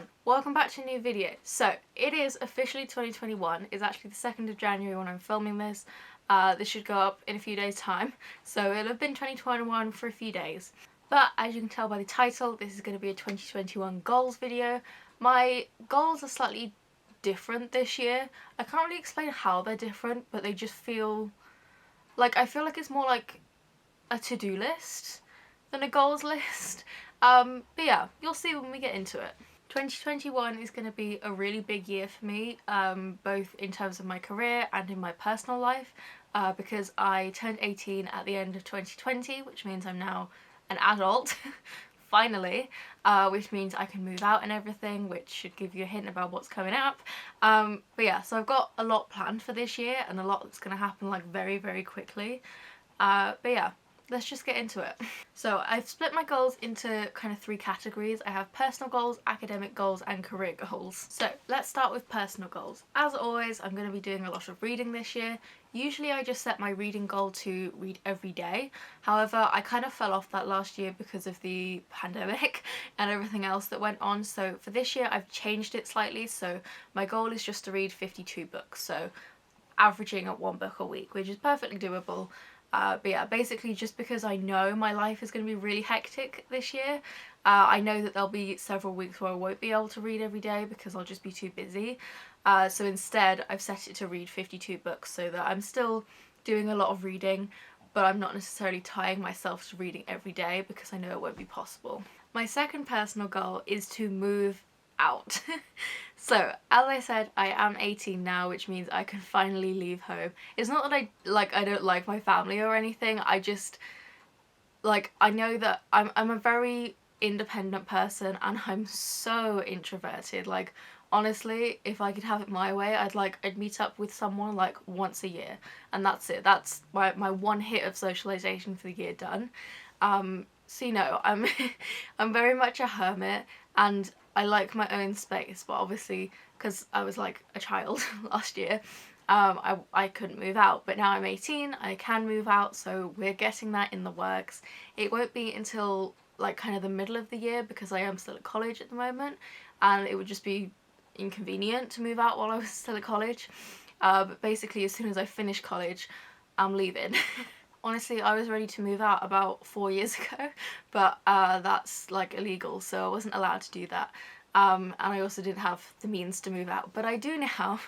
everyone, welcome back to a new video. So it is officially 2021. It's actually the 2nd of January when I'm filming this. This should go up in a few days time, so it'll have been 2021 for a few days. But as you can tell by the title, this is going to be a 2021 goals video. My goals are slightly different this year. I can't really explain how they're different, but they just feel like, I feel like it's more like a to-do list than a goals list. But yeah, you'll see when we get into it. 2021 is going to be a really big year for me, both in terms of my career and in my personal life, because I turned 18 at the end of 2020, which means I'm now an adult, finally, which means I can move out and everything, which should give you a hint about what's coming up. But yeah, so I've got a lot planned for this year and a lot that's going to happen like very, very quickly. But yeah, let's just get into it. So I've split my goals into kind of 3 categories. I have personal goals, academic goals, and career goals. So let's start with personal goals. As always, I'm going to be doing a lot of reading this year. Usually I just set my reading goal to read every day. However, I kind of fell off that last year because of the pandemic and everything else that went on. So for this year, I've changed it slightly. So my goal is just to read 52 books. So averaging at 1 book a week, which is perfectly doable. But yeah, basically just because I know my life is going to be really hectic this year, I know that there'll be several weeks where I won't be able to read every day because I'll just be too busy. So instead I've set it to read 52 books so that I'm still doing a lot of reading, but I'm not necessarily tying myself to reading every day because I know it won't be possible. My second personal goal is to move out. So, as I said, I am 18 now, which means I can finally leave home. It's not that I don't like my family or anything, I just, like, I know that I'm a very independent person and I'm so introverted. Like, honestly, if I could have it my way, I'd meet up with someone like once a year and that's it. That's my one hit of socialization for the year done. So you know, I'm I'm very much a hermit and I like my own space, but obviously because I was like a child last year, I couldn't move out, but now I'm 18, I can move out, so we're getting that in the works. It won't be until like kind of the middle of the year because I am still at college at the moment and it would just be inconvenient to move out while I was still at college. But basically as soon as I finish college, I'm leaving. Honestly, I was ready to move out about 4 years ago, but that's like illegal, so I wasn't allowed to do that. And I also didn't have the means to move out, but I do now,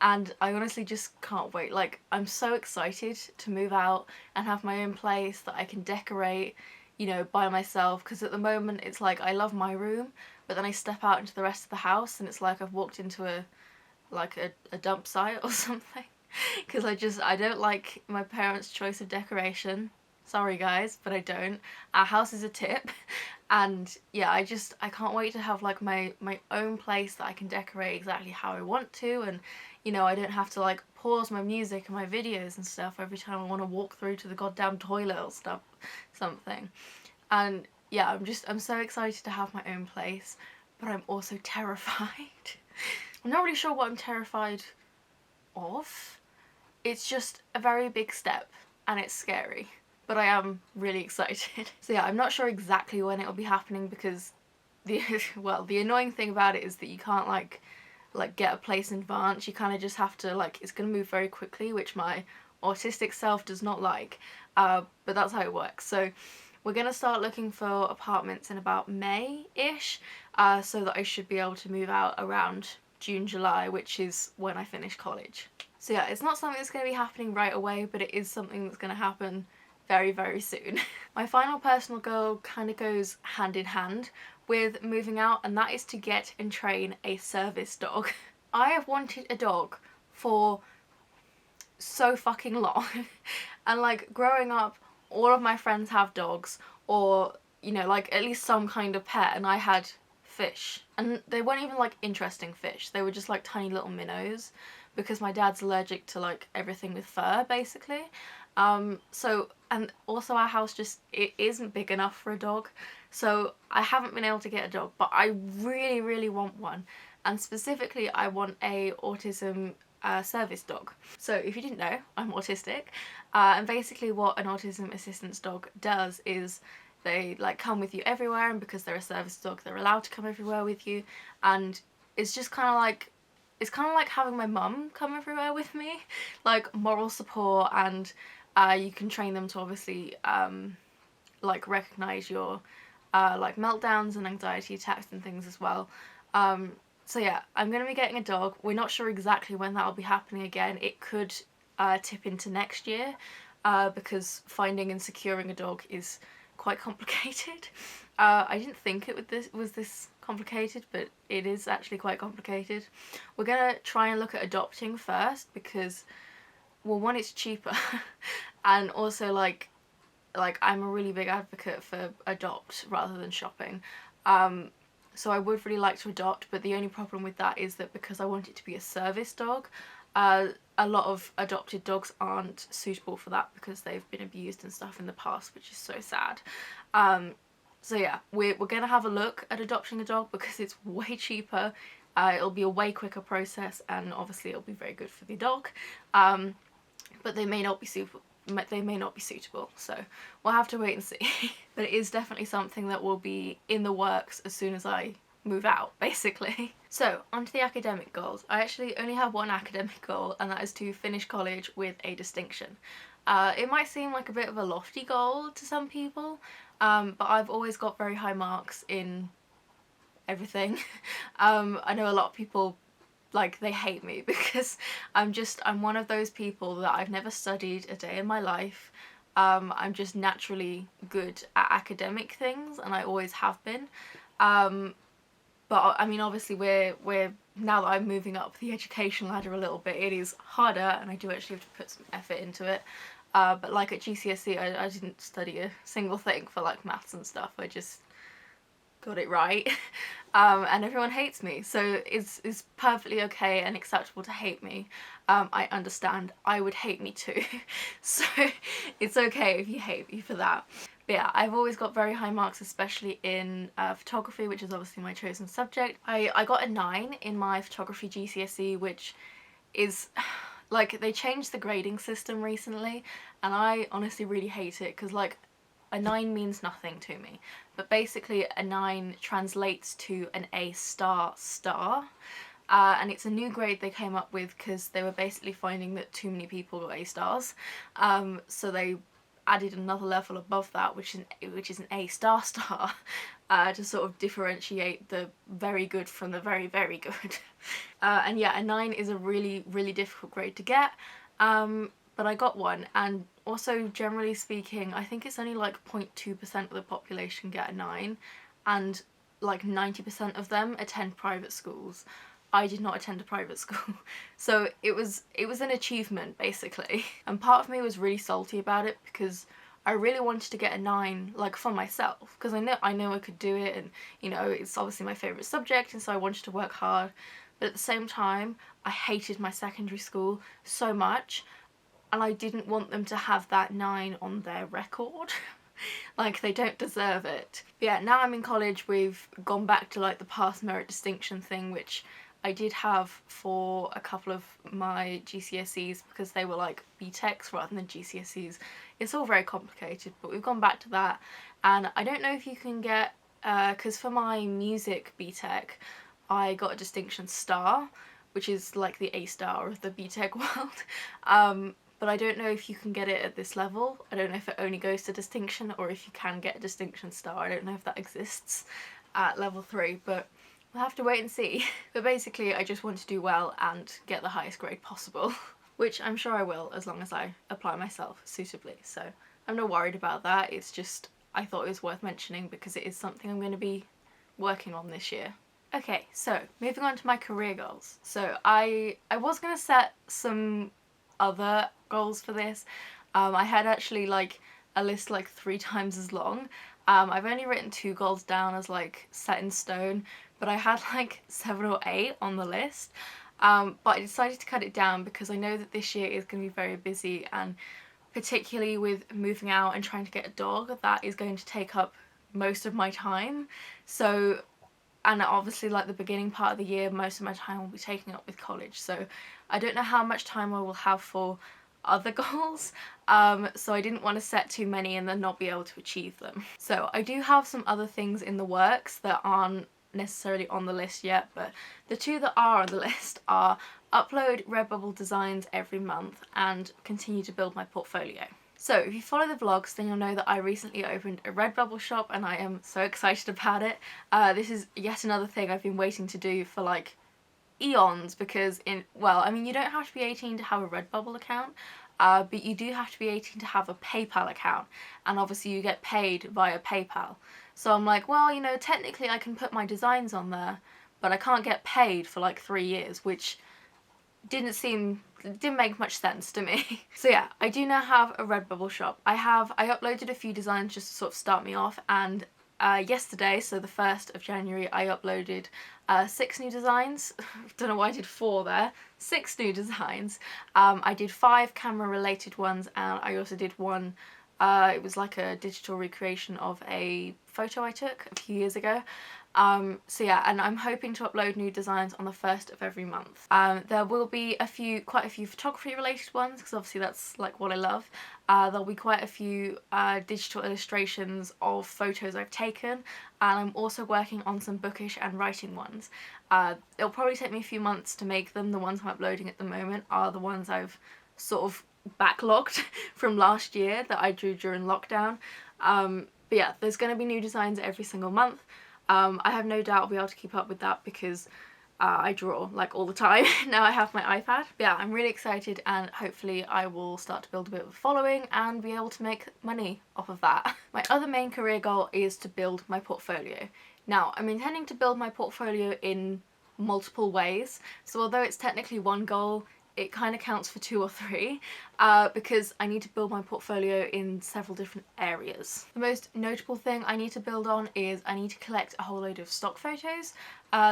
and I honestly just can't wait. Like, I'm so excited to move out and have my own place that I can decorate, you know, by myself, because at the moment it's like I love my room, but then I step out into the rest of the house and it's like I've walked into a dump site or something. Because I don't like my parents' choice of decoration. Sorry guys, but I don't. Our house is a tip. And yeah, I can't wait to have like my own place that I can decorate exactly how I want to, and you know, I don't have to like pause my music and my videos and stuff every time I want to walk through to the goddamn toilet or stuff, something. And yeah, I'm so excited to have my own place, but I'm also terrified. I'm not really sure what I'm terrified of. It's just a very big step and it's scary, but I am really excited. So yeah, I'm not sure exactly when it'll be happening because the annoying thing about it is that you can't like get a place in advance. You kind of just have to it's gonna move very quickly, which my autistic self does not like, but that's how it works. So we're gonna start looking for apartments in about May-ish, so that I should be able to move out around June, July, which is when I finish college. So yeah, it's not something that's going to be happening right away, but it is something that's going to happen very, very soon. My final personal goal kind of goes hand in hand with moving out, and that is to get and train a service dog. I have wanted a dog for so fucking long. And like growing up, all of my friends have dogs or, you know, like at least some kind of pet, and I had fish. And they weren't even like interesting fish. They were just like tiny little minnows because my dad's allergic to like everything with fur basically. So, and also our house it isn't big enough for a dog. So I haven't been able to get a dog, but I really, really want one. And specifically I want a autism service dog. So if you didn't know, I'm autistic, and basically what an autism assistance dog does is they like come with you everywhere, and because they're a service dog they're allowed to come everywhere with you, and it's just kind of like, it's kind of like having my mum come everywhere with me, like moral support, and you can train them to obviously like recognize your like meltdowns and anxiety attacks and things as well. So yeah, I'm going to be getting a dog. We're not sure exactly when that'll be happening again. It could tip into next year because finding and securing a dog is quite complicated. I didn't think it was this complicated, but it is actually quite complicated. We're going to try and look at adopting first because, well, one, it's cheaper and also like I'm a really big advocate for adopt rather than shopping. So I would really like to adopt, but the only problem with that is that because I want it to be a service dog, a lot of adopted dogs aren't suitable for that because they've been abused and stuff in the past, which is so sad. So yeah, we're gonna have a look at adopting a dog because it's way cheaper. It'll be a way quicker process, and obviously it'll be very good for the dog. But they may not be suitable, so we'll have to wait and see. But it is definitely something that will be in the works as soon as I move out, basically. So onto the academic goals. I actually only have one academic goal, and that is to finish college with a distinction. It might seem like a bit of a lofty goal to some people, but I've always got very high marks in everything. I know a lot of people, like, they hate me because I'm one of those people that I've never studied a day in my life. I'm just naturally good at academic things, and I always have been. But I mean, obviously we're now that I'm moving up the education ladder a little bit, it is harder, and I do actually have to put some effort into it. But like at GCSE, I didn't study a single thing for like maths and stuff. I just got it right. And everyone hates me, so it's perfectly okay and acceptable to hate me. I understand. I would hate me too. So it's okay if you hate me for that. But yeah, I've always got very high marks, especially in photography, which is obviously my chosen subject. I got a 9 in my photography GCSE, which is like, they changed the grading system recently, and I honestly really hate it because like a 9 means nothing to me, but basically a 9 translates to an A star star, and it's a new grade they came up with because they were basically finding that too many people got A stars, so they added another level above that, which is an A star star, to sort of differentiate the very good from the very, very good. And yeah, a 9 is a really, really difficult grade to get, but I got one, and also generally speaking, I think it's only like 0.2% of the population get a 9, and like 90% of them attend private schools. I did not attend a private school, so it was an achievement basically. And part of me was really salty about it because I really wanted to get a 9 like for myself, because I know I could do it, and you know, it's obviously my favourite subject, and so I wanted to work hard. But at the same time, I hated my secondary school so much, and I didn't want them to have that 9 on their record. Like, they don't deserve it. But yeah, now I'm in college, we've gone back to like the past merit distinction thing, which I did have for a couple of my GCSEs because they were like BTECs rather than GCSEs. It's all very complicated, but we've gone back to that, and I don't know if you can get, because for my music BTEC, I got a distinction star, which is like the A star of the BTEC world. But I don't know if you can get it at this level. I don't know if it only goes to distinction or if you can get a distinction star. I don't know if that exists at level 3, but we'll have to wait and see. But basically, I just want to do well and get the highest grade possible, which I'm sure I will as long as I apply myself suitably. So I'm not worried about that. It's just, I thought it was worth mentioning because it is something I'm going to be working on this year. Okay, so moving on to my career goals. So I was going to set some other goals for this. I had actually like a list like 3 times as long. I've only written 2 goals down as like set in stone, but I had like 7 or 8 on the list. But I decided to cut it down because I know that this year is going to be very busy, and particularly with moving out and trying to get a dog, that is going to take up most of my time. So, and obviously like the beginning part of the year, most of my time will be taken up with college, so I don't know how much time I will have for other goals, so I didn't want to set too many and then not be able to achieve them. So I do have some other things in the works that aren't necessarily on the list yet, but the two that are on the list are upload Redbubble designs every month and continue to build my portfolio. So if you follow the vlogs, then you'll know that I recently opened a Redbubble shop and I am so excited about it. This is yet another thing I've been waiting to do for like eons, because well, I mean, you don't have to be 18 to have a Redbubble account, but you do have to be 18 to have a PayPal account, and obviously you get paid via PayPal. So I'm like, well, you know, technically I can put my designs on there, but I can't get paid for like 3 years, which didn't make much sense to me. So yeah, I do now have a Redbubble shop. I uploaded a few designs just to sort of start me off, and yesterday, so the 1st of January, I uploaded 6 new designs. Don't know why I did 4 there. 6 new designs. I did 5 camera related ones, and I also did one, it was like a digital recreation of a photo I took a few years ago. So yeah, and I'm hoping to upload new designs on the 1st of every month. There will be quite a few photography related ones, because obviously that's like what I love. There'll be quite a few digital illustrations of photos I've taken, and I'm also working on some bookish and writing ones. It'll probably take me a few months to make them. The ones I'm uploading at the moment are the ones I've sort of backlogged from last year that I drew during lockdown. But yeah, there's going to be new designs every single month. I have no doubt I'll be able to keep up with that, because I draw like all the time. Now I have my iPad. But yeah, I'm really excited, and hopefully I will start to build a bit of a following and be able to make money off of that. My other main career goal is to build my portfolio. Now, I'm intending to build my portfolio in multiple ways, so although it's technically one goal, it kind of counts for 2 or 3, because I need to build my portfolio in several different areas. The most notable thing I need to build on is I need to collect a whole load of stock photos.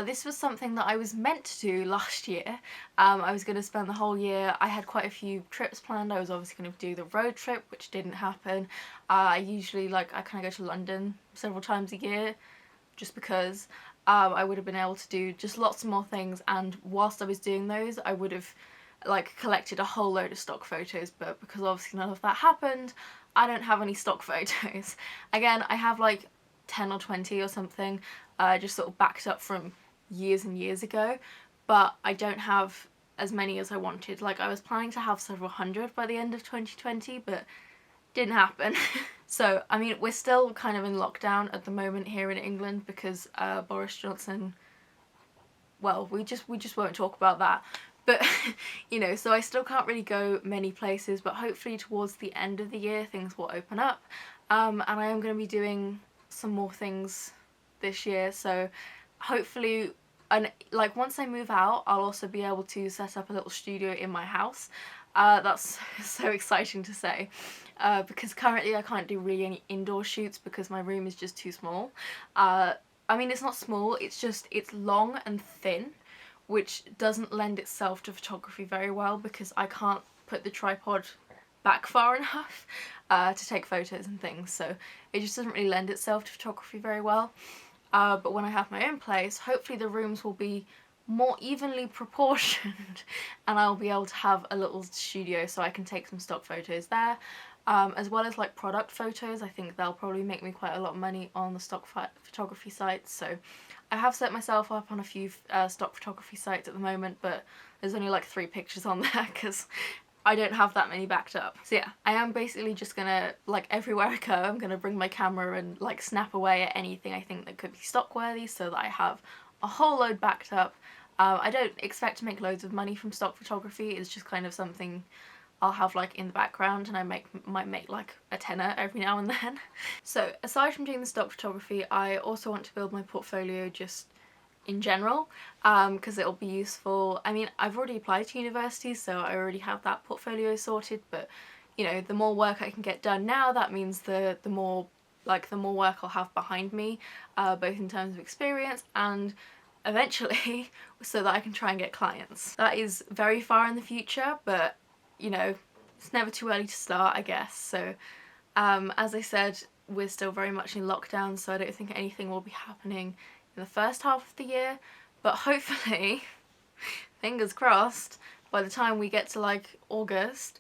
This was something that I was meant to do last year. I was going to spend the whole year. I had quite a few trips planned. I was obviously going to do the road trip, which didn't happen. I usually, I kind of go to London several times a year, just because I would have been able to do just lots more things, and whilst I was doing those, I would have collected a whole load of stock photos, but because obviously none of that happened, I don't have any stock photos. Again, I have like 10 or 20 or something, just sort of backed up from years and years ago, but I don't have as many as I wanted. Like, I was planning to have several hundred by the end of 2020, but didn't happen. So, I mean, we're still kind of in lockdown at the moment here in England, because Boris Johnson, well, we just won't talk about that. But, you know, so I still can't really go many places, but hopefully towards the end of the year things will open up. And I am going to be doing some more things this year, so hopefully, and like once I move out, I'll also be able to set up a little studio in my house. That's so exciting to say, because currently I can't do really any indoor shoots because my room is just too small. I mean, it's not small, it's long and thin, which doesn't lend itself to photography very well, because I can't put the tripod back far enough to take photos and things, so it just doesn't really lend itself to photography very well. But when I have my own place, hopefully the rooms will be more evenly proportioned and I'll be able to have a little studio so I can take some stock photos there, as well as like product photos. I think they'll probably make me quite a lot of money on the stock photography sites, so I have set myself up on a few stock photography sites at the moment, but there's only like 3 pictures on there because I don't have that many backed up. So yeah, I am basically just gonna, like, everywhere I go, I'm gonna bring my camera and like snap away at anything I think that could be stock worthy, so that I have a whole load backed up. I don't expect to make loads of money from stock photography. It's just kind of something I'll have like in the background, and I might make like a tenner every now and then. So aside from doing the stock photography, I also want to build my portfolio just in general, because it'll be useful. I mean, I've already applied to university, so I already have that portfolio sorted, but you know, the more work I can get done now, that means the more work I'll have behind me, both in terms of experience and eventually so that I can try and get clients. That is very far in the future, but you know, it's never too early to start, I guess. So as I said, we're still very much in lockdown, so I don't think anything will be happening in the first half of the year, but hopefully, fingers crossed, by the time we get to like August,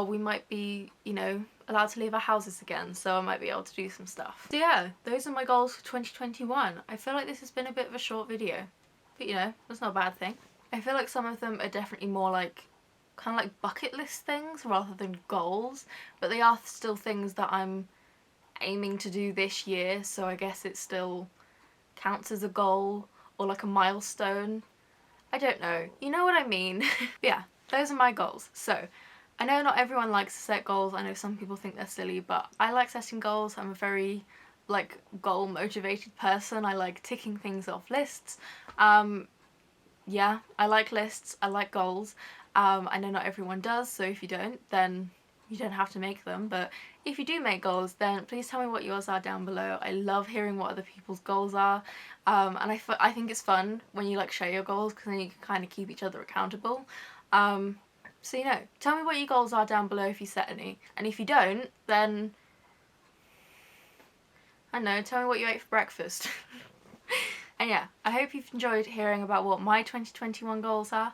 we might be, you know, allowed to leave our houses again, so I might be able to do some stuff. So yeah, those are my goals for 2021. I feel like this has been a bit of a short video, but you know, that's not a bad thing. I feel like some of them are definitely more like, kind of like bucket list things rather than goals, but they are still things that I'm aiming to do this year, so I guess it still counts as a goal or like a milestone. I don't know. You know what I mean? Yeah, those are my goals. So I know not everyone likes to set goals. I know some people think they're silly, but I like setting goals. I'm a very like goal motivated person. I like ticking things off lists. Yeah, I like lists. I like goals. I know not everyone does, so if you don't, then you don't have to make them, but if you do make goals, then please tell me what yours are down below. I love hearing what other people's goals are, and I think it's fun when you like share your goals, because then you can kind of keep each other accountable. So you know, tell me what your goals are down below if you set any, and if you don't, then I don't know, tell me what you ate for breakfast. And yeah, I hope you've enjoyed hearing about what my 2021 goals are.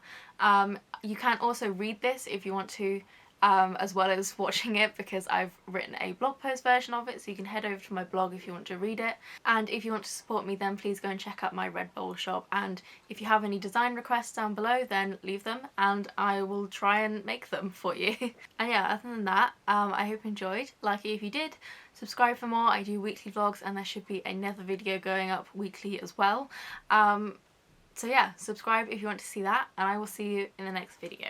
You can also read this if you want to, as well as watching it, because I've written a blog post version of it, so you can head over to my blog if you want to read it. And if you want to support me, then please go and check out my Redbubble shop, and if you have any design requests down below, then leave them and I will try and make them for you. And yeah, other than that, I hope you enjoyed. Like it if you did, subscribe for more. I do weekly vlogs and there should be another video going up weekly as well. So yeah, subscribe if you want to see that, and I will see you in the next video.